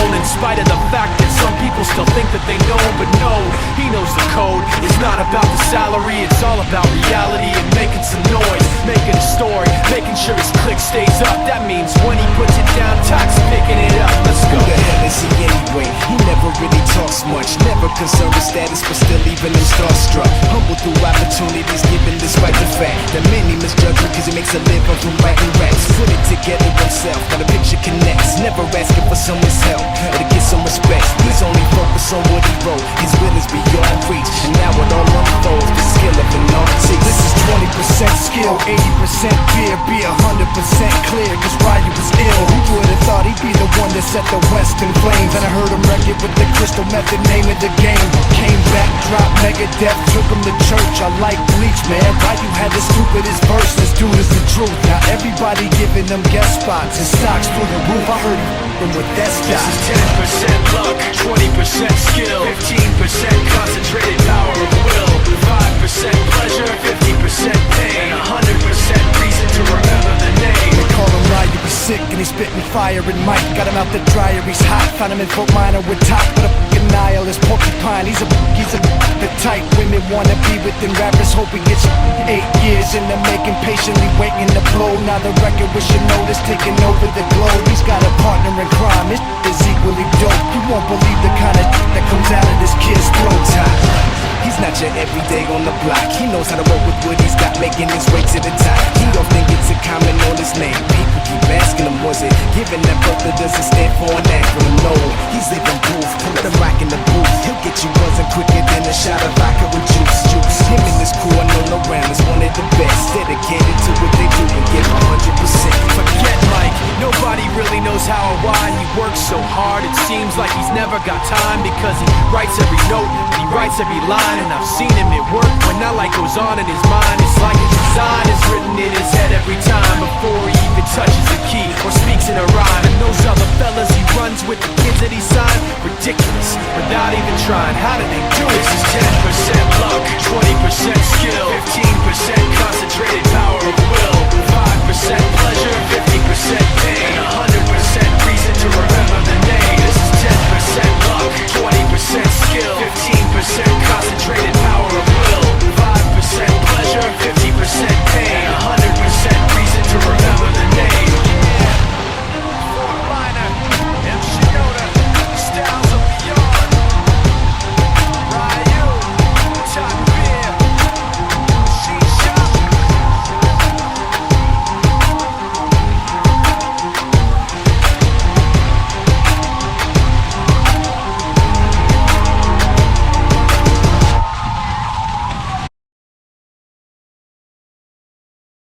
known, in spite of the fact that some people still think that they know. But no, he knows the code. It's not about the salary, it's all about reality and making some noise, making a story, making sure his click stays up. That means when he puts it down, Tox picking it up. Let's go. Who the hell is he anyway? He never really talks much, never concerned with status, but still even him starstruck. Humble through opportunities given despite the fact that many misjudge him cause he makes a living from writing raps. Put it together himself, now the picture connects. Never asking for someone's help or to get some respect. He's only focused on what he wrote. His will is beyond reach, and now it all unfolds. The skill of an artist. This is 20% skill, 80% fear. Be 100% clear, cause Ryu was ill. Who would've thought he'd be the one that set the West in flames? And I heard him wreck it with the crystal method, name of the game. Came back, dropped Megadeth, took him to church. I like Bleach, man. Ryu had the stupidest verse. This dude is the truth. Now everybody giving them guest spots and stocks through the roof. I heard him with that stock. This is 10% luck, 20% skill, 15% concentrated power of will, 5% pleasure, 50% pain, and 100% reason to remember the name. They call him Ryu, he's sick and he's spitting fire and Mike got him out the dryer, he's hot. Found him in Fort Minor with top, but a fucking nihilist porcupine. He's a the type women wanna be within rappers, hope he gets 8 years in the making, patiently waiting to blow. Now the record with your notice taking over the globe. He's got a partner in crime, his is equally dope. You won't believe the kind of that comes out of this kid's throat. He's not your everyday on the block. He knows how to roll with what he's got, making his way to the top. He often gets a comment on his name. People keep asking him, was it given that birth that doesn't stand for an acronym? No, he's living proof. Put the rock in the booth. He'll get you buzzing quicker than a shot of vodka with juice. Him and his crew are known around as one of the best, dedicated to what they do and give 100%. Forget Mike, nobody really knows how or why he works so hard. It seems like he's never got time, because he writes every note, he writes every line. And I've seen him at work when that light goes on in his mind. It's like a design is written in his head every time, before he even touches a key or speaks in a rhyme. And those other fellas he runs with, the kids that he signed, ridiculous, without even trying. How do they do it? This is 10%